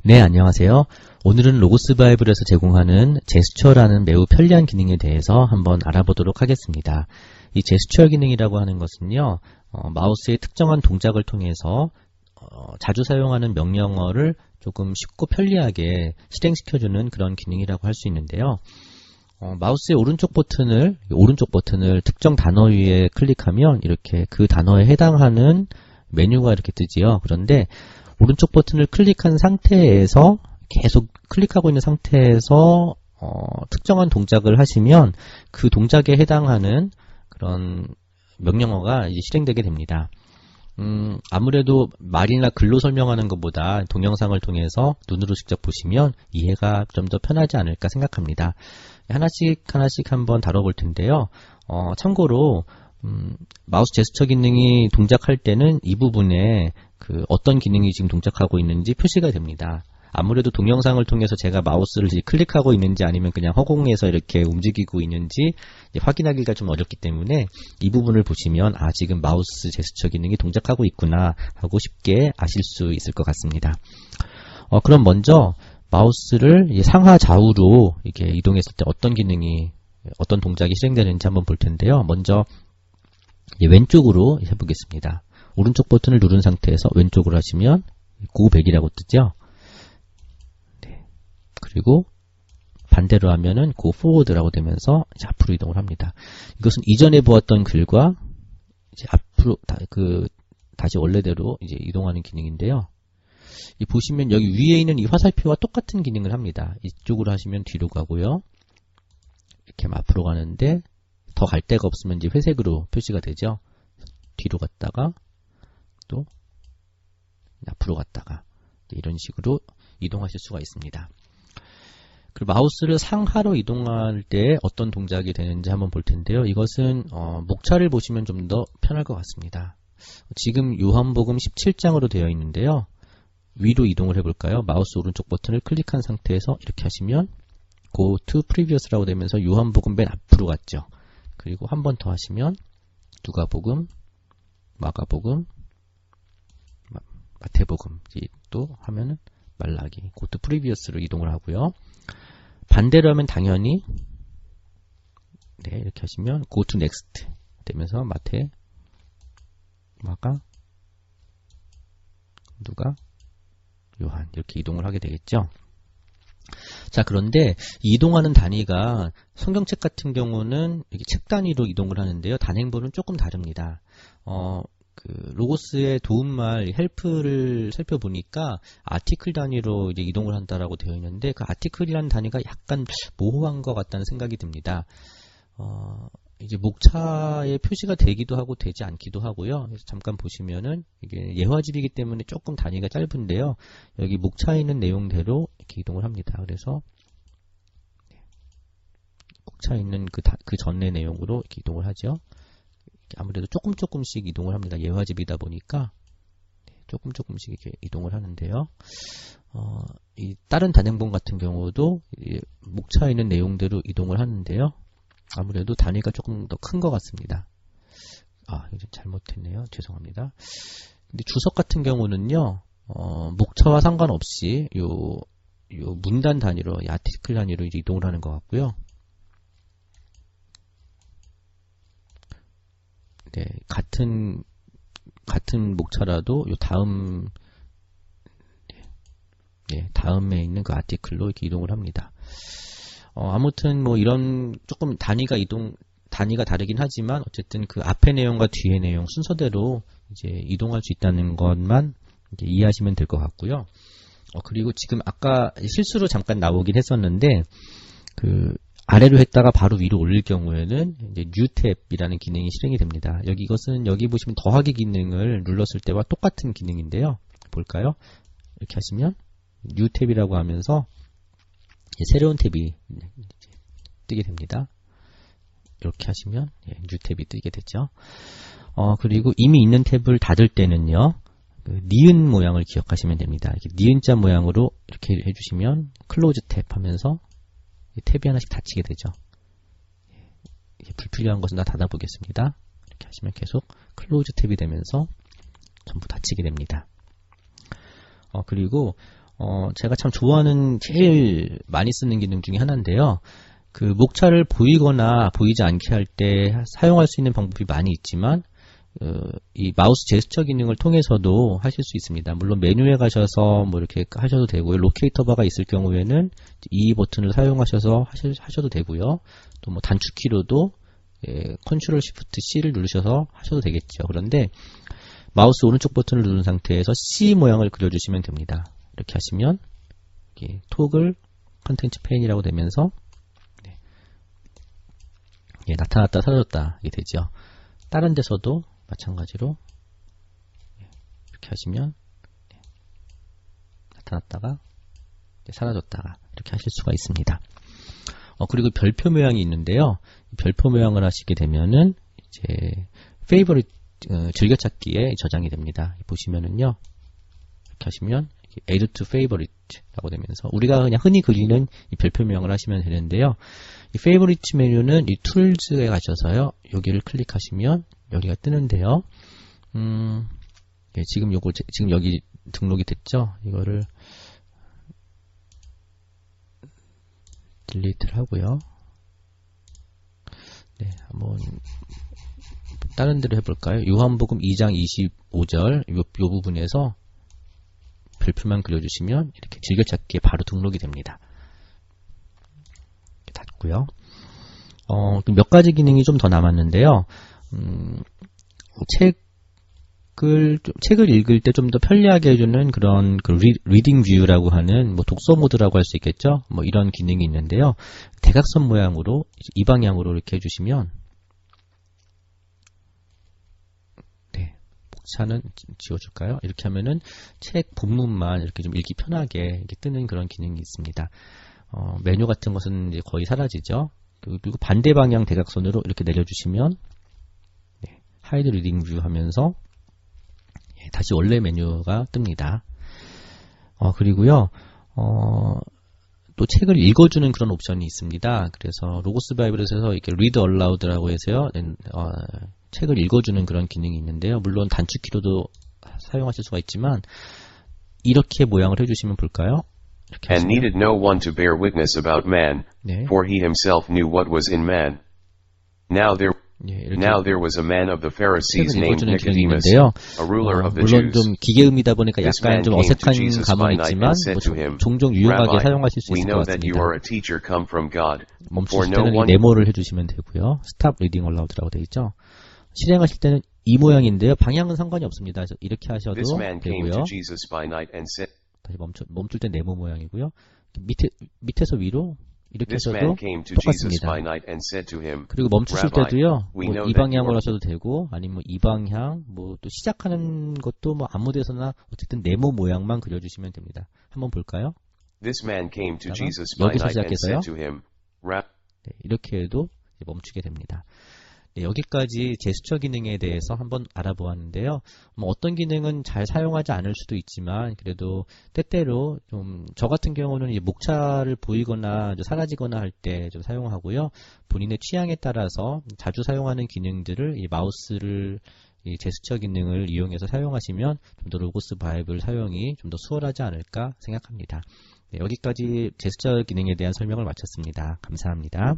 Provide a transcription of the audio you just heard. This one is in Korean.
네, 안녕하세요. 오늘은 로고스 바이블에서 제공하는 제스처라는 매우 편리한 기능에 대해서 한번 알아보도록 하겠습니다. 이 제스처 기능이라고 하는 것은요, 마우스의 특정한 동작을 통해서 자주 사용하는 명령어를 조금 쉽고 편리하게 실행시켜주는 그런 기능이라고 할 수 있는데요. 마우스의 오른쪽 버튼을 특정 단어 위에 클릭하면 이렇게 그 단어에 해당하는 메뉴가 이렇게 뜨지요. 그런데 오른쪽 버튼을 클릭한 상태에서 계속 클릭하고 있는 상태에서 특정한 동작을 하시면 그 동작에 해당하는 그런 명령어가 이제 실행되게 됩니다. 아무래도 말이나 글로 설명하는 것보다 동영상을 통해서 눈으로 직접 보시면 이해가 좀 더 편하지 않을까 생각합니다. 하나씩 한번 다뤄볼 텐데요. 참고로 마우스 제스처 기능이 동작할 때는 이 부분에 어떤 기능이 지금 동작하고 있는지 표시가 됩니다. 아무래도 동영상을 통해서 제가 마우스를 클릭하고 있는지 아니면 그냥 허공에서 이렇게 움직이고 있는지 확인하기가 좀 어렵기 때문에 이 부분을 보시면 지금 마우스 제스처 기능이 동작하고 있구나 하고 쉽게 아실 수 있을 것 같습니다. 그럼 먼저 마우스를 상하 좌우로 이렇게 이동했을 때 어떤 동작이 실행되는지 한번 볼 텐데요. 먼저 왼쪽으로 해보겠습니다. 오른쪽 버튼을 누른 상태에서 왼쪽으로 하시면 Go back이라고 뜨죠. 네. 그리고 반대로 하면은 Go forward라고 되면서 이제 앞으로 이동을 합니다. 이것은 이전에 보았던 글과 이제 앞으로 다시 원래대로 이제 이동하는 기능인데요. 보시면 여기 위에 있는 이 화살표와 똑같은 기능을 합니다. 이쪽으로 하시면 뒤로 가고요. 이렇게 앞으로 가는데 더 갈 데가 없으면 이제 회색으로 표시가 되죠. 뒤로 갔다가 또 앞으로 갔다가 이런 식으로 이동하실 수가 있습니다. 그리고 마우스를 상하로 이동할 때 어떤 동작이 되는지 한번 볼 텐데요. 이것은 목차를 보시면 좀 더 편할 것 같습니다. 지금 요한복음 17장으로 되어 있는데요. 위로 이동을 해볼까요? 마우스 오른쪽 버튼을 클릭한 상태에서 이렇게 하시면 Go to Previous라고 되면서 요한복음 맨 앞으로 갔죠. 그리고 한 번 더 하시면 누가복음, 마가복음, 마태복음 또 하면은 말라기, Go to Previous로 이동을 하고요. 반대로 하면 당연히 이렇게 하시면 Go to Next 되면서 마태, 마가, 누가, 요한 이렇게 이동을 하게 되겠죠. 자, 그런데 이동하는 단위가 성경책 같은 경우는 이렇게 책 단위로 이동을 하는데요. 단행본은 조금 다릅니다. 로고스의 도움말 헬프를 살펴보니까 아티클 단위로 이제 이동을 한다라고 되어 있는데 그 아티클이라는 단위가 약간 모호한 것 같다는 생각이 듭니다. 이제 목차에 표시가 되기도 하고 되지 않기도 하고요. 그래서 잠깐 보시면은 이게 예화집이기 때문에 조금 단위가 짧은데요. 여기 목차에 있는 내용대로 이렇게 이동을 합니다. 그래서 목차에 있는 그 전의 내용으로 이렇게 이동을 하죠. 아무래도 조금씩 이동을 합니다. 예화집이다 보니까 조금씩 이렇게 이동을 하는데요. 이 다른 단행본 같은 경우도 목차에 있는 내용대로 이동을 하는데요. 아무래도 단위가 조금 더 큰 것 같습니다. 이거 잘못했네요. 죄송합니다. 근데 주석 같은 경우는요, 목차와 상관없이 요 문단 단위로, 아티클 단위로 이제 이동을 하는 것 같고요. 네, 같은 목차라도 요 다음에 있는 그 아티클로 이렇게 이동을 합니다. 아무튼 이런 조금 단위가 다르긴 하지만 어쨌든 그 앞의 내용과 뒤의 내용 순서대로 이제 이동할 수 있다는 것만 이제 이해하시면 될 것 같고요. 그리고 지금 아까 실수로 잠깐 나오긴 했었는데 아래로 했다가 바로 위로 올릴 경우에는 이제 New 탭이라는 기능이 실행이 됩니다. 여기 보시면 더하기 기능을 눌렀을 때와 똑같은 기능인데요. 볼까요? 이렇게 하시면 New 탭이라고 하면서 새로운 탭이 뜨게 됩니다. 이렇게 하시면 New 탭이 뜨게 되죠. 그리고 이미 있는 탭을 닫을 때는요. 니은 모양을 기억하시면 됩니다. 이렇게 니은자 모양으로 이렇게 해주시면 클로즈 탭 하면서 탭이 하나씩 닫히게 되죠. 불필요한 것은 다 닫아보겠습니다. 이렇게 하시면 계속 클로즈 탭이 되면서 전부 닫히게 됩니다. 그리고 제가 참 좋아하는 제일 많이 쓰는 기능 중에 하나인데요. 그 목차를 보이거나 보이지 않게 할 때 사용할 수 있는 방법이 많이 있지만 이 마우스 제스처 기능을 통해서도 하실 수 있습니다. 물론 메뉴에 가셔서 뭐 이렇게 하셔도 되고요. 로케이터 바가 있을 경우에는 이 버튼을 사용하셔서 하셔도 되고요. 또 뭐 단축키로도 컨트롤 시프트 C를 누르셔서 하셔도 되겠죠. 그런데 마우스 오른쪽 버튼을 누른 상태에서 C 모양을 그려주시면 됩니다. 이렇게 하시면 토글 컨텐츠 페인이라고 되면서 나타났다 사라졌다 이게 되죠. 다른 데서도 마찬가지로 이렇게 하시면 나타났다가 사라졌다가 이렇게 하실 수가 있습니다. 그리고 별표 모양이 있는데요. 별표 모양을 하시게 되면은 이제 페이버릿 즐겨찾기에 저장이 됩니다. 보시면은요. 이렇게 하시면 Add to Favorite라고 되면서 우리가 그냥 흔히 그리는 이 별표 모양을 하시면 되는데요. 이 Favorite 메뉴는 이 툴즈에 가셔서요. 여기를 클릭하시면 여기가 뜨는데요. 지금 여기 등록이 됐죠. 이거를 딜리트를 하고요. 한번 다른 데로 해볼까요? 요한복음 2장 25절 요 부분에서 별표만 그려주시면 이렇게 즐겨찾기에 바로 등록이 됩니다. 닫고요. 몇 가지 기능이 좀 더 남았는데요. 책을 읽을 때 좀 더 편리하게 해주는 그런 리딩 뷰라고 하는 뭐 독서 모드라고 할 수 있겠죠. 뭐 이런 기능이 있는데요. 대각선 모양으로 이 방향으로 이렇게 해주시면 차는 지워줄까요? 이렇게 하면은 책 본문만 이렇게 좀 읽기 편하게 이렇게 뜨는 그런 기능이 있습니다. 메뉴 같은 것은 이제 거의 사라지죠. 그리고 반대 방향 대각선으로 이렇게 내려주시면 하이드 리딩 뷰 하면서 다시 원래 메뉴가 뜹니다. 그리고요, 또 책을 읽어주는 그런 옵션이 있습니다. 그래서 로고스 바이블에서 이렇게 read aloud라고 해서요, 책을 읽어주는 그런 기능이 있는데요. 물론 단축키로도 사용하실 수가 있지만 이렇게 모양을 해주시면 볼까요? 이렇게 And needed no one to bear witness about man, for he himself knew what was in man. Now there was a man of the Pharisees named Nicodemus, a ruler of the 물론 Jews. 좀 기계음이다 보니까 약간 좀 어색한 감은 있지만 종종 유용하게 사용하실 수 있을 것 같습니다. 멈추실 때는 이 네모를 해주시면 되고요. Stop reading aloud라고 되어 있죠. 실행하실 때는 이 모양인데요. 방향은 상관이 없습니다. 이렇게 하셔도 되고요. 다시 멈출 때 네모 모양이고요. 밑에서 위로 이렇게 하셔도 똑같습니다. 그리고 멈추실 때도요. 뭐 이 방향으로 하셔도 되고 아니면 이 방향 뭐 또 시작하는 것도 뭐 아무 데서나 어쨌든 네모 모양만 그려주시면 됩니다. 한번 볼까요? 여기서 시작해서요. 이렇게 해도 멈추게 됩니다. 여기까지 제스처 기능에 대해서 한번 알아보았는데요. 뭐 어떤 기능은 잘 사용하지 않을 수도 있지만 그래도 때때로 좀 저 같은 경우는 목차를 보이거나 사라지거나 할 때 좀 사용하고요. 본인의 취향에 따라서 자주 사용하는 기능들을 이 마우스를 이 제스처 기능을 이용해서 사용하시면 좀 더 로고스 바이블 사용이 좀 더 수월하지 않을까 생각합니다. 여기까지 제스처 기능에 대한 설명을 마쳤습니다. 감사합니다.